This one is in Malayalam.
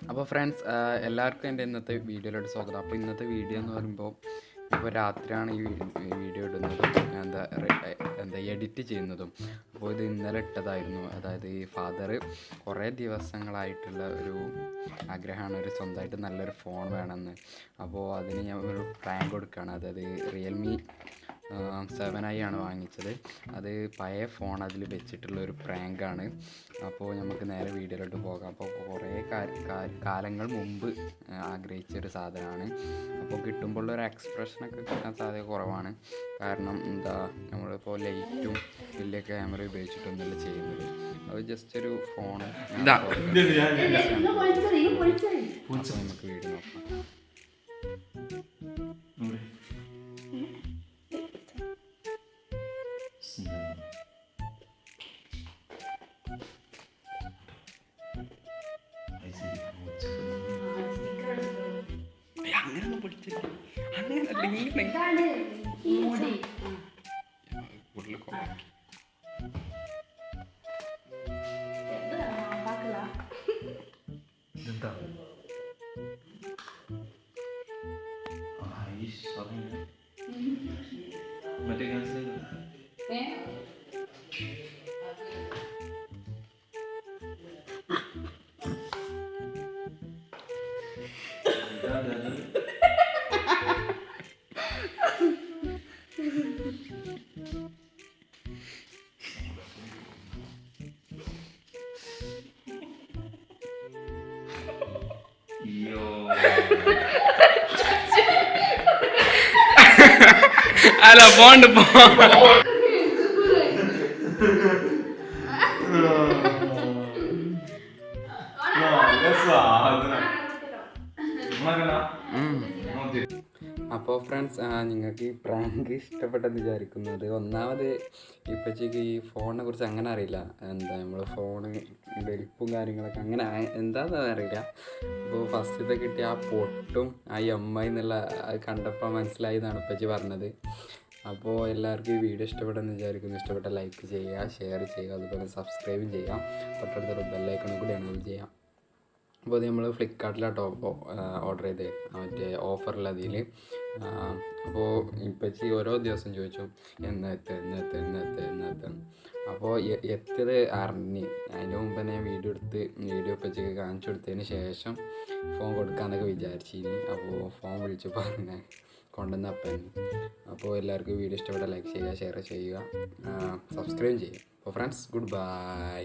അപ്പോൾ ഫ്രണ്ട്സ് എല്ലാവർക്കും എൻ്റെ ഇന്നത്തെ വീഡിയോയിലോട്ട് സ്വാഗതം. അപ്പോൾ ഇന്നത്തെ വീഡിയോ എന്ന് പറയുമ്പോൾ ഇപ്പോൾ രാത്രിയാണ് ഈ വീഡിയോ ഇടുന്നതും എന്താ എഡിറ്റ് ചെയ്യുന്നതും. അപ്പോൾ ഇത് ഇന്നലെ ഇട്ടതായിരുന്നു. അതായത് ഈ ഫാദർ കുറേ ദിവസങ്ങളായിട്ടുള്ള ഒരു ആഗ്രഹമാണ് ഒരു സ്വന്തമായിട്ട് നല്ലൊരു ഫോൺ വേണമെന്ന്. അപ്പോൾ അതിന് ഞാൻ ഒരു പ്രാങ്ക് കൊടുക്കുകയാണ്. അതായത് റിയൽമി 7i ആണ് വാങ്ങിച്ചത്. അത് പഴയ ഫോൺ അതിൽ വെച്ചിട്ടുള്ളൊരു പ്രാങ്കാണ്. അപ്പോൾ നമുക്ക് നേരെ വീഡിയോയിലോട്ട് പോകാം. അപ്പോൾ കുറേ കാലങ്ങൾ മുമ്പ് ആഗ്രഹിച്ചൊരു സാധനമാണ്. അപ്പോൾ കിട്ടുമ്പോഴുള്ളൊരു എക്സ്പ്രഷനൊക്കെ കിട്ടാൻ സാധ്യത കുറവാണ്. കാരണം എന്താ നമ്മളിപ്പോൾ ലൈറ്റും വലിയ ക്യാമറ ഉപയോഗിച്ചിട്ടൊന്നുമല്ല ചെയ്യുന്നത്. അത് ജസ്റ്റ് ഒരു ഫോൺ. നമുക്ക് വീഡിയോ നോക്കാം. അങ്ങനെയൊന്നും പഠിച്ചില്ല. അല്ല പോണ്ട് പോ. അപ്പോൾ ഫ്രണ്ട്സ് നിങ്ങൾക്ക് ഈ പ്രാങ്ക് ഇഷ്ടപ്പെട്ടെന്ന് വിചാരിക്കുന്നത്. ഒന്നാമത് ഇപ്പോഴത്തേക്ക് ഈ ഫോണിനെ കുറിച്ച് അങ്ങനെ അറിയില്ല. എന്താ നമ്മൾ ഫോണ് വലിപ്പും കാര്യങ്ങളൊക്കെ അങ്ങനെ എന്താണെന്ന് അറിയില്ല. അപ്പോൾ ഫസ്റ്റത്തെ കിട്ടിയ ആ പൊട്ടും ആ MI എന്നുള്ള അത് കണ്ടപ്പോൾ മനസ്സിലായി എന്നാണ് ഇപ്പോഴേക്ക് പറഞ്ഞത്. അപ്പോൾ എല്ലാവർക്കും ഈ വീഡിയോ ഇഷ്ടപ്പെട്ടെന്ന് വിചാരിക്കുന്നു. ഇഷ്ടപ്പെട്ട ലൈക്ക് ചെയ്യുക, ഷെയർ ചെയ്യുക, അതുപോലെ സബ്സ്ക്രൈബും ചെയ്യാം. തൊട്ടടുത്തൊരു ബെല്ലൈക്കണും കൂടി എനേബിൾ ചെയ്യാം. അപ്പോൾ അത് നമ്മൾ ഫ്ലിപ്കാർട്ടിലാട്ടോ ഓർഡർ ചെയ്ത് മറ്റേ ഓഫറുള്ളതിൽ. അപ്പോൾ ഇപ്പച്ചി ഓരോ ദിവസം ചോദിച്ചു എന്നെത്തും. അപ്പോൾ എത്തിയത് അറിഞ്ഞ് അതിൻ്റെ മുമ്പ് തന്നെ വീഡിയോ ഇപ്പച്ചിക്ക് കാണിച്ചു കൊടുത്തതിന് ശേഷം ഫോൺ കൊടുക്കാമെന്നൊക്കെ വിചാരിച്ചിനി. അപ്പോൾ ഫോൺ വിളിച്ച് പറഞ്ഞ് കൊണ്ടുവന്ന അപ്പൻ. അപ്പോൾ എല്ലാവർക്കും വീഡിയോ ഇഷ്ടപ്പെട്ട ലൈക്ക് ചെയ്യുക, ഷെയർ ചെയ്യുക, സബ്സ്ക്രൈബ് ചെയ്യുക. അപ്പോൾ ഫ്രണ്ട്സ് ഗുഡ് ബൈ.